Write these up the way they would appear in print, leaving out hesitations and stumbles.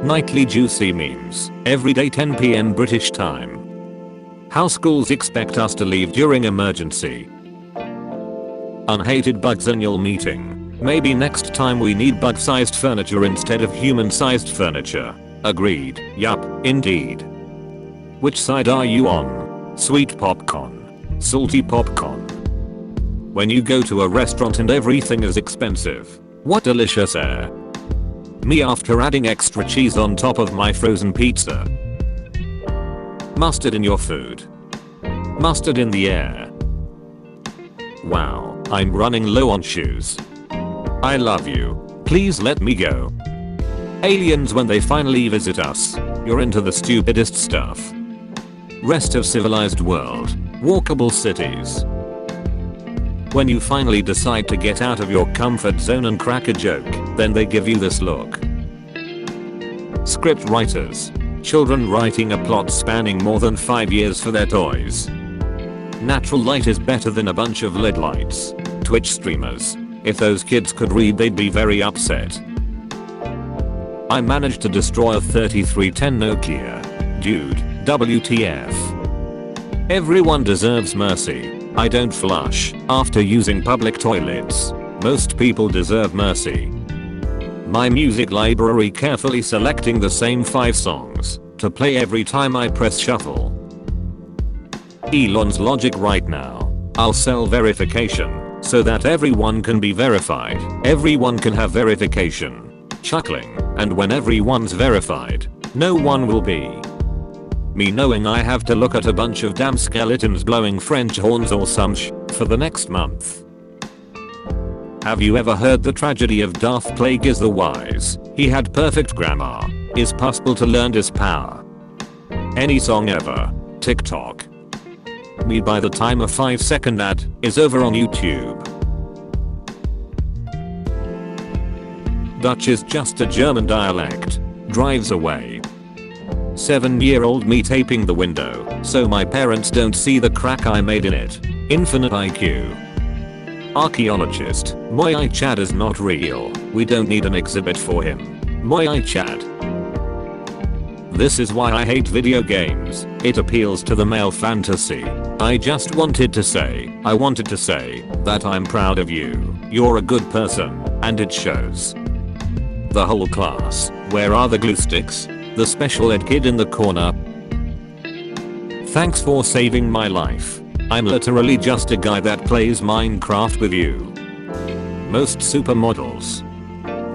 Nightly juicy memes. Everyday 10 PM British time. How schools expect us to leave during emergency. Unhated bugs annual meeting. Maybe next time we need bug-sized furniture instead of human-sized furniture. Agreed. Yup, indeed. Which side are you on? Sweet popcorn. Salty popcorn. When you go to a restaurant and everything is expensive. What delicious air. Me after adding extra cheese on top of my frozen pizza. Mustard in your food. Mustard in the air. Wow, I'm running low on shoes. I love you. Please let me go. Aliens when they finally visit us. You're into the stupidest stuff. Rest of civilized world. Walkable cities. When you finally decide to get out of your comfort zone and crack a joke, then they give you this look. Script writers. Children writing a plot spanning more than 5 years for their toys. Natural light is better than a bunch of LED lights. Twitch streamers. If those kids could read they'd be very upset. I managed to destroy a 3310 Nokia. Dude, WTF. Everyone deserves mercy. I don't flush after using public toilets. Most people deserve mercy. My music library carefully selecting the same 5 songs to play every time I press shuffle. Elon's logic right now. I'll sell verification so that everyone can be verified. Everyone can have verification. Chuckling. And when everyone's verified, no one will be. Me knowing I have to look at a bunch of damn skeletons blowing French horns or some for the next month. Have you ever heard the tragedy of Darth Plagueis the Wise? He had perfect grammar. Is possible to learn his power. Any song ever. TikTok. Me by the time a 5-second ad is over on YouTube. Dutch is just a German dialect. Drives away. 7-year-old me taping the window so my parents don't see the crack I made in it. Infinite IQ. Archaeologist. Moai Chad is not real. We don't need an exhibit for him. Moai Chad. This is why I hate video games. It appeals to the male fantasy. I just wanted to say that I'm proud of you. You're a good person, and it shows. The whole class. Where are the glue sticks? The special ed kid in the corner. Thanks for saving my life. I'm literally just a guy that plays Minecraft with you. Most supermodels.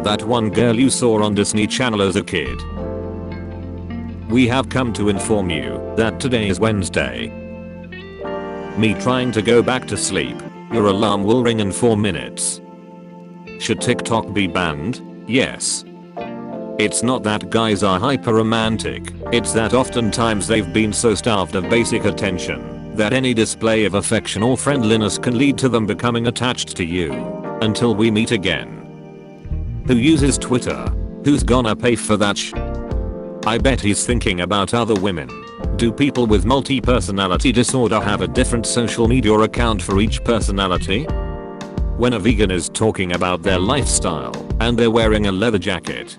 That one girl you saw on Disney Channel as a kid. We have come to inform you that today is Wednesday. Me trying to go back to sleep. Your alarm will ring in 4 minutes. Should TikTok be banned? Yes. It's not that guys are hyper romantic, it's that oftentimes they've been so starved of basic attention that any display of affection or friendliness can lead to them becoming attached to you. Until we meet again. Who uses Twitter? Who's gonna pay for that I bet he's thinking about other women. Do people with multi-personality disorder have a different social media account for each personality? When a vegan is talking about their lifestyle and they're wearing a leather jacket.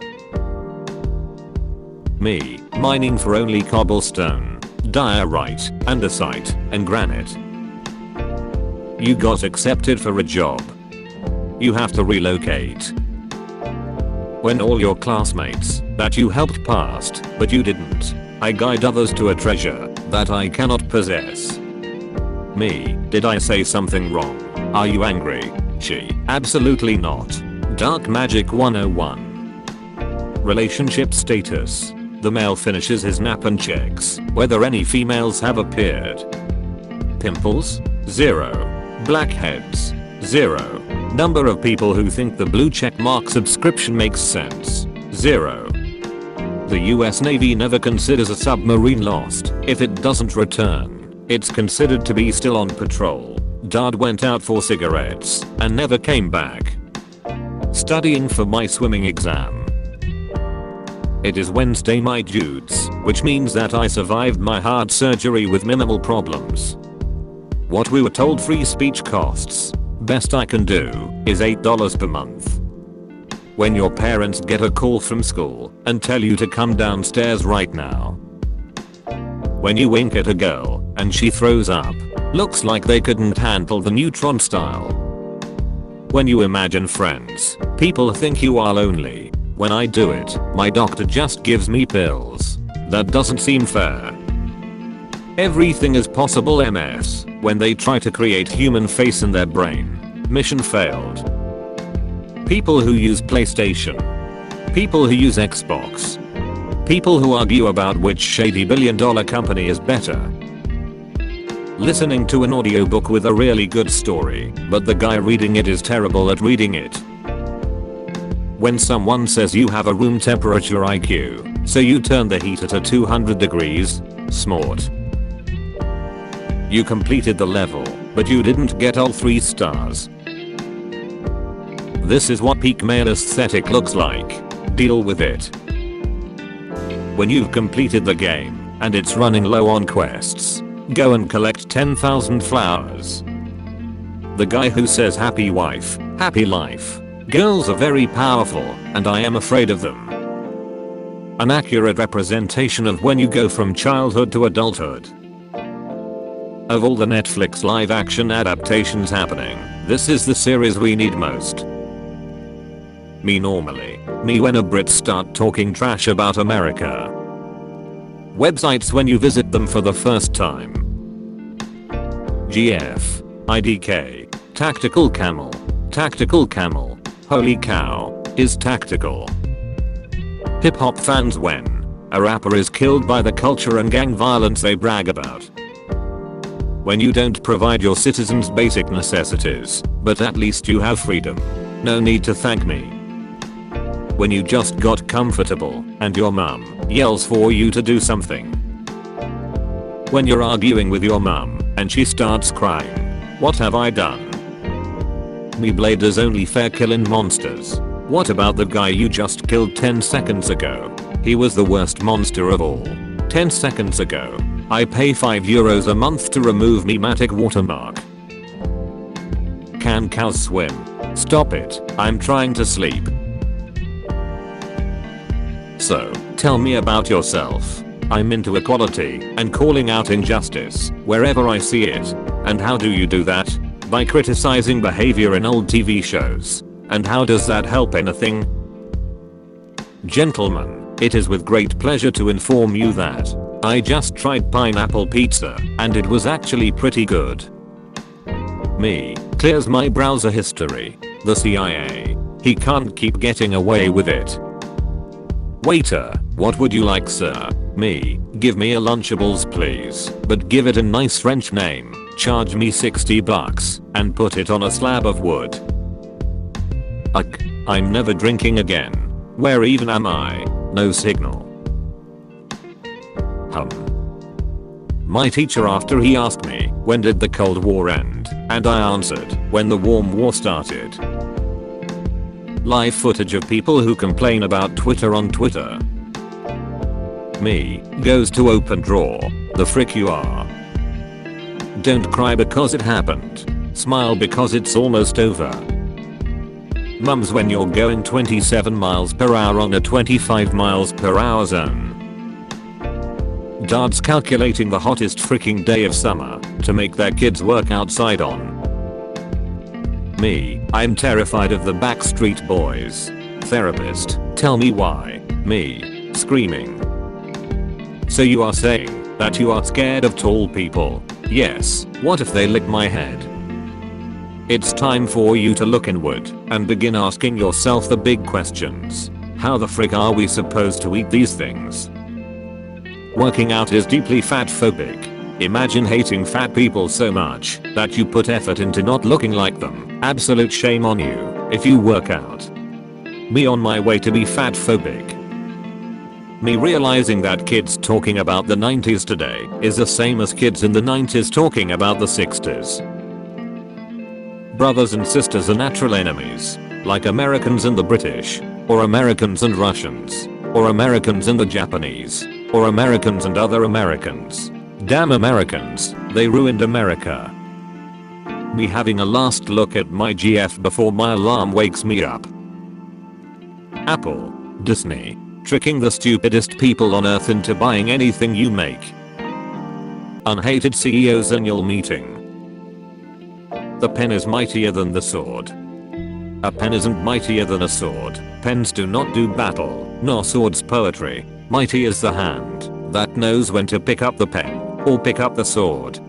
Me, mining for only cobblestone, diorite, andesite, and granite. You got accepted for a job. You have to relocate. When all your classmates that you helped passed, but you didn't. I guide others to a treasure that I cannot possess. Me, did I say something wrong? Are you angry? She, absolutely not. Dark Magic 101. Relationship status. The male finishes his nap and checks whether any females have appeared. Pimples? 0. Blackheads? 0. Number of people who think the blue checkmark subscription makes sense? 0. The US Navy never considers a submarine lost if it doesn't return. It's considered to be still on patrol. Dad went out for cigarettes and never came back. Studying for my swimming exam. It is Wednesday my dudes, which means that I survived my heart surgery with minimal problems. What we were told free speech costs. Best I can do is $8 per month. When your parents get a call from school and tell you to come downstairs right now. When you wink at a girl and she throws up. Looks like they couldn't handle the neutron style. When you imagine friends, people think you are lonely. When I do it, my doctor just gives me pills. That doesn't seem fair. Everything is possible MS. When they try to create human face in their brain. Mission failed. People who use PlayStation. People who use Xbox. People who argue about which shady billion-dollar company is better. Listening to an audiobook with a really good story, but the guy reading it is terrible at reading it. When someone says you have a room temperature IQ, so you turn the heater to 200 degrees, smart. You completed the level, but you didn't get all 3 stars. This is what peak male aesthetic looks like. Deal with it. When you've completed the game, and it's running low on quests, go and collect 10,000 flowers. The guy who says happy wife, happy life. Girls are very powerful, and I am afraid of them. An accurate representation of when you go from childhood to adulthood. Of all the Netflix live action adaptations happening, this is the series we need most. Me normally. Me when a Brits start talking trash about America. Websites when you visit them for the first time. GF. IDK. Tactical Camel. Tactical Camel. Holy cow. Is tactical. Hip hop fans when a rapper is killed by the culture and gang violence they brag about. When you don't provide your citizens basic necessities, but at least you have freedom. No need to thank me. When you just got comfortable and your mum yells for you to do something. When you're arguing with your mum and she starts crying. What have I done? Me Blade is only fair killing monsters. What about the guy you just killed 10 seconds ago? He was the worst monster of all. 10 seconds ago. I pay €5 a month to remove Mematic watermark. Can cows swim? Stop it, I'm trying to sleep. So, tell me about yourself. I'm into equality and calling out injustice wherever I see it. And how do you do that? By criticizing behavior in old TV shows. And how does that help anything? Gentlemen, it is with great pleasure to inform you that I just tried pineapple pizza and it was actually pretty good. Me clears my browser history. The CIA. He can't keep getting away with it. Waiter, what would you like, sir? Me, give me a Lunchables please, but give it a nice French name. Charge me $60 and put it on a slab of wood. Ugh, I'm never drinking again. Where even am I? No signal. My teacher after he asked me, when did the Cold War end? And I answered, when the warm war started. Live footage of people who complain about Twitter on Twitter. Me, goes to open drawer. The frick you are. Don't cry because it happened. Smile because it's almost over. Mums when you're going 27 miles per hour on a 25 miles per hour zone. Dads calculating the hottest freaking day of summer to make their kids work outside on. Me, I'm terrified of the Backstreet Boys. Therapist, tell me why. Me, screaming. So you are saying that you are scared of tall people? Yes, what if they lick my head? It's time for you to look inward and begin asking yourself the big questions. How the frick are we supposed to eat these things? Working out is deeply fat phobic. Imagine hating fat people so much that you put effort into not looking like them. Absolute shame on you if you work out. Me on my way to be fat phobic. Me realizing that kids talking about the 90s today is the same as kids in the 90s talking about the 60s. Brothers and sisters are natural enemies, like Americans and the British, or Americans and Russians, or Americans and the Japanese, or Americans and other Americans. Damn Americans, they ruined America. Me having a last look at my GF before my alarm wakes me up. Apple, Disney, tricking the stupidest people on earth into buying anything you make. Unhated CEO's annual meeting. The pen is mightier than the sword. A pen isn't mightier than a sword. Pens do not do battle, nor swords poetry. Mighty is the hand that knows when to pick up the pen or pick up the sword.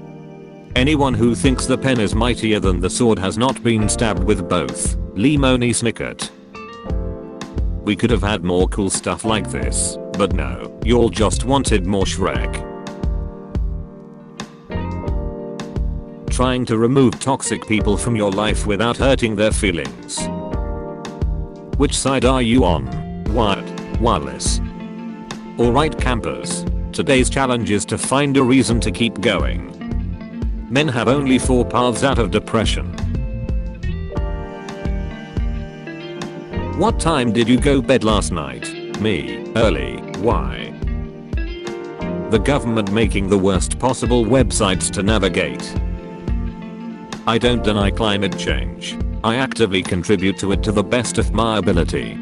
Anyone who thinks the pen is mightier than the sword has not been stabbed with both. Lemony Snicket. We could have had more cool stuff like this, but no, y'all just wanted more Shrek. Trying to remove toxic people from your life without hurting their feelings. Which side are you on? Wired, wireless. Alright campers, today's challenge is to find a reason to keep going. Men have only 4 paths out of depression. What time did you go bed last night? Me, early. Why? The government making the worst possible websites to navigate. I don't deny climate change. I actively contribute to it to the best of my ability.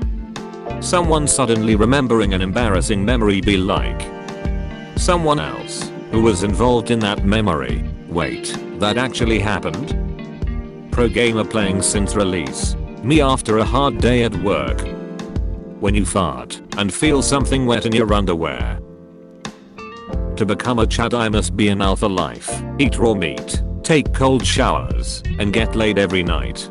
Someone suddenly remembering an embarrassing memory be like someone else who was involved in that memory. Wait, that actually happened? Pro gamer playing since release. Me after a hard day at work. When you fart and feel something wet in your underwear. To become a Chad I must be an alpha life. Eat raw meat, take cold showers, and get laid every night.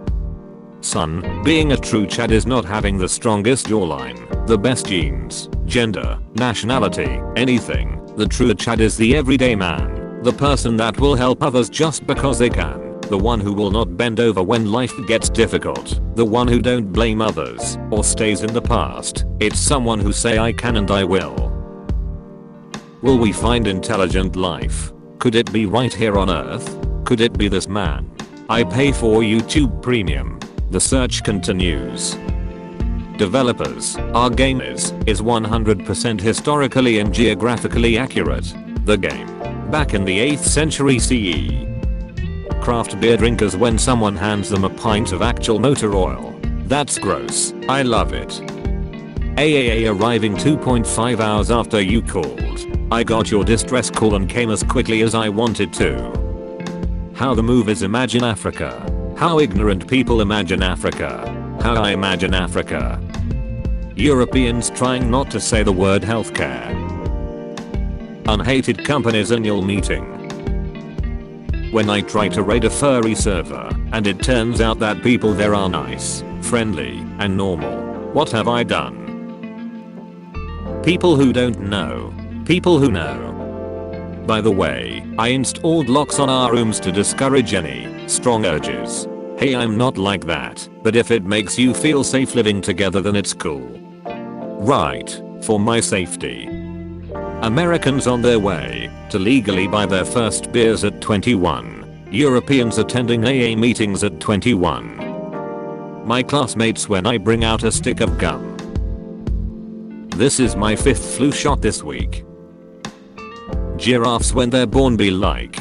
Son, being a true Chad is not having the strongest jawline, the best genes, gender, nationality, anything. The true Chad is the everyday man. The person that will help others just because they can. The one who will not bend over when life gets difficult. The one who don't blame others or stays in the past. It's someone who say I can and I will. Will we find intelligent life? Could it be right here on Earth? Could it be this man? I pay for YouTube Premium. The search continues. Developers, our game is 100% historically and geographically accurate. The game. Back in the 8th century CE. Craft beer drinkers when someone hands them a pint of actual motor oil. That's gross. I love it. AAA arriving 2.5 hours after you called. I got your distress call and came as quickly as I wanted to. How the move is Imagine Africa. How ignorant people imagine Africa. How I imagine Africa. Europeans trying not to say the word healthcare. Unhated company's annual meeting. When I try to raid a furry server, and it turns out that people there are nice, friendly, and normal. What have I done? People who don't know. People who know. By the way, I installed locks on our rooms to discourage any strong urges. Hey, I'm not like that, but if it makes you feel safe living together then it's cool. Right, for my safety. Americans on their way to legally buy their first beers at 21. Europeans attending AA meetings at 21. My classmates when I bring out a stick of gum. This is my 5th flu shot this week. Giraffes when they're born be like.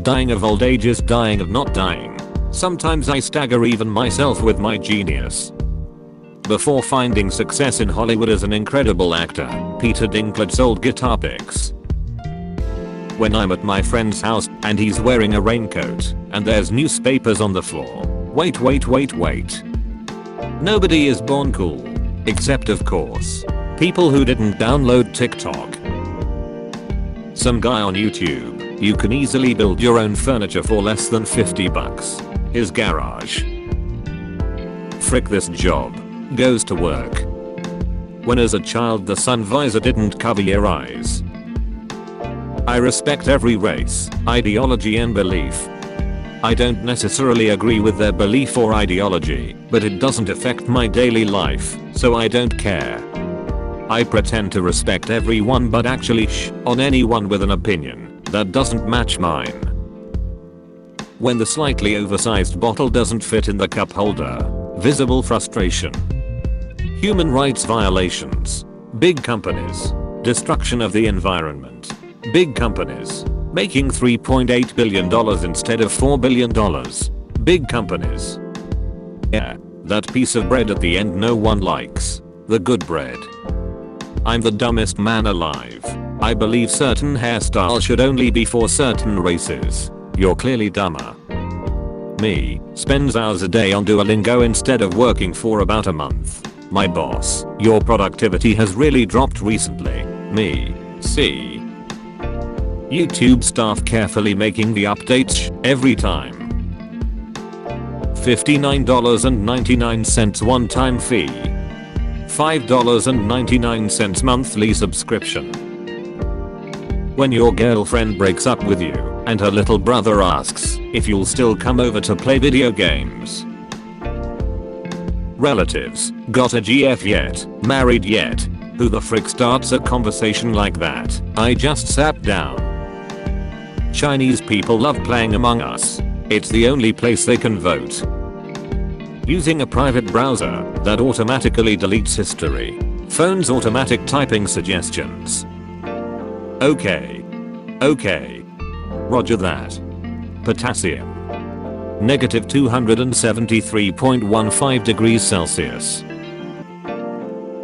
Dying of old age is dying of not dying. Sometimes I stagger even myself with my genius. Before finding success in Hollywood as an incredible actor, Peter Dinklage sold guitar picks. When I'm at my friend's house and he's wearing a raincoat and there's newspapers on the floor. Wait. Nobody is born cool. Except of course, people who didn't download TikTok. Some guy on YouTube, you can easily build your own furniture for less than $50. His garage. Frick this job. Goes to work. When as a child the sun visor didn't cover your eyes. I respect every race, ideology and belief. I don't necessarily agree with their belief or ideology, but it doesn't affect my daily life, so I don't care. I pretend to respect everyone but actually on anyone with an opinion that doesn't match mine. When the slightly oversized bottle doesn't fit in the cup holder. Visible frustration. Human rights violations. Big companies. Destruction of the environment. Big companies. Making $3.8 billion instead of $4 billion. Big companies. Yeah, That piece of bread at the end no one likes. The good bread. I'm the dumbest man alive. I believe certain hairstyles should only be for certain races. You're clearly dumber. Me, spends hours a day on Duolingo instead of working for about a month. My boss, your productivity has really dropped recently. Me, see. YouTube staff carefully making the updates every time. $59.99 one-time fee. $5.99 monthly subscription. When your girlfriend breaks up with you and her little brother asks if you'll still come over to play video games. Relatives, got a GF yet? Married yet? Who the frick starts a conversation like that? I just sat down. Chinese people love playing Among Us. It's the only place they can vote. Using a private browser that automatically deletes history. Phone's automatic typing suggestions. Okay. Roger that. Potassium. Negative 273.15 degrees Celsius.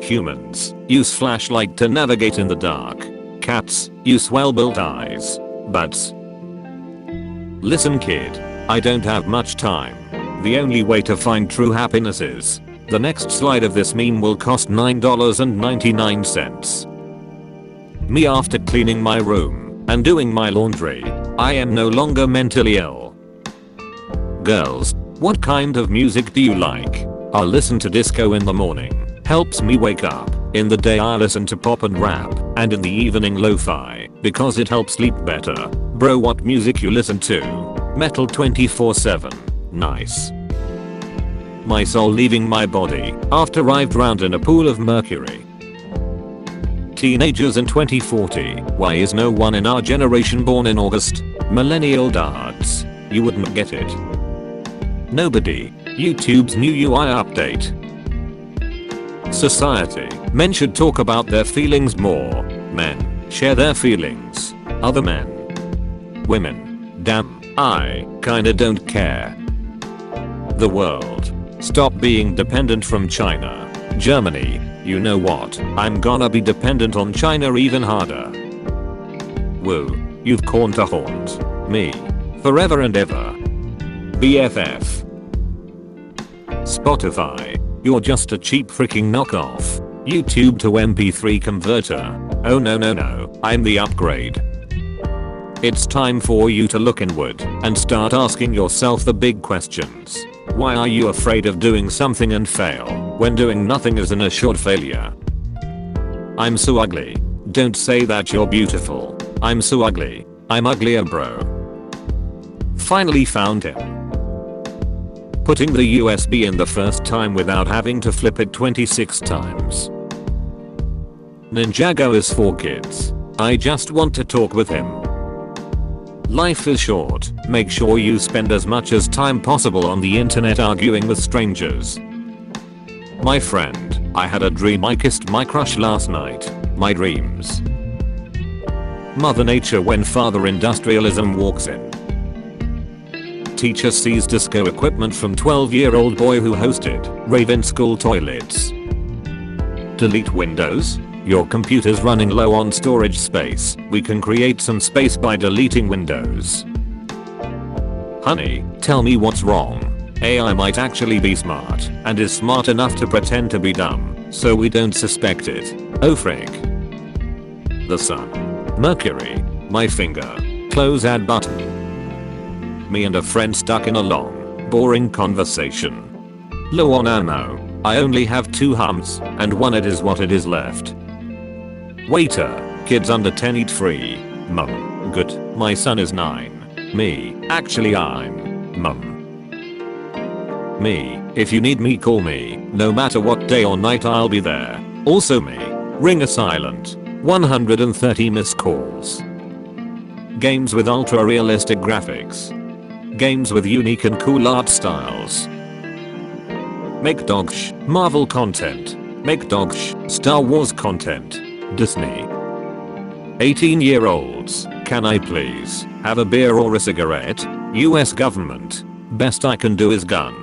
Humans use flashlight to navigate in the dark. Cats use well-built eyes. Butts. Listen kid, I don't have much time. The only way to find true happiness is the next slide of this meme will cost $9.99. Me after cleaning my room and doing my laundry. I am no longer mentally ill. Girls, what kind of music do you like? I'll listen to disco in the morning. Helps me wake up. In the day I listen to pop and rap, and in the evening lo-fi, because it helps sleep better. Bro, what music you listen to? Metal 24/7. Nice. My soul leaving my body after I've drowned in a pool of mercury. Teenagers in 2040, why is no one in our generation born in August? Millennial darts. You wouldn't get it. Nobody. YouTube's new UI update. Society. Men should talk about their feelings more. Men share their feelings. Other men. Women. Damn, I kinda don't care. The world. Stop being dependent from China. Germany. You know what? I'm gonna be dependent on China even harder. Woo. You've corn to haunt me. Forever and ever. BFF. Spotify. You're just a cheap freaking knockoff. YouTube to MP3 converter. Oh no, I'm the upgrade. It's time for you to look inward and start asking yourself the big questions. Why are you afraid of doing something and fail when doing nothing is an assured failure? I'm so ugly. Don't say that you're beautiful. I'm so ugly. I'm uglier, bro. Finally found him. Putting the USB in the first time without having to flip it 26 times. Ninjago is for kids. I just want to talk with him. Life is short. Make sure you spend as much as time possible on the internet arguing with strangers. My friend, I had a dream I kissed my crush last night. My dreams. Mother Nature when Father Industrialism walks in. Teacher sees disco equipment from 12-year-old boy who hosted rave in school toilets. Delete Windows? Your computer's running low on storage space. We can create some space by deleting Windows. Honey, tell me what's wrong. AI might actually be smart and is smart enough to pretend to be dumb, so we don't suspect it. Oh frick. The sun. Mercury. My finger. Close add button. Me and a friend stuck in a long, boring conversation. Low on ammo. I only have 2 hums, and one it is what it is left. Waiter. Kids under 10 eat free. Mum. Good. My son is 9. Me. Actually I'm. Mum. Me. If you need me call me. No matter what day or night I'll be there. Also me. Ringer silent. 130 missed calls. Games with ultra realistic graphics. Games with unique and cool art styles. Make dogsh Marvel content. Make dogsh Star Wars content. Disney. 18-year-olds, can I please have a beer or a cigarette? US government. Best I can do is gun.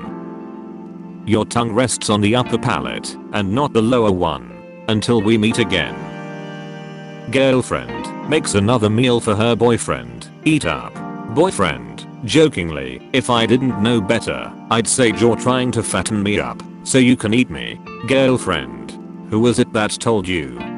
Your tongue rests on the upper palate and not the lower one. Until we meet again. Girlfriend makes another meal for her boyfriend. Eat up. Boyfriend, jokingly, if I didn't know better, I'd say you're trying to fatten me up so you can eat me. Girlfriend, who was it that told you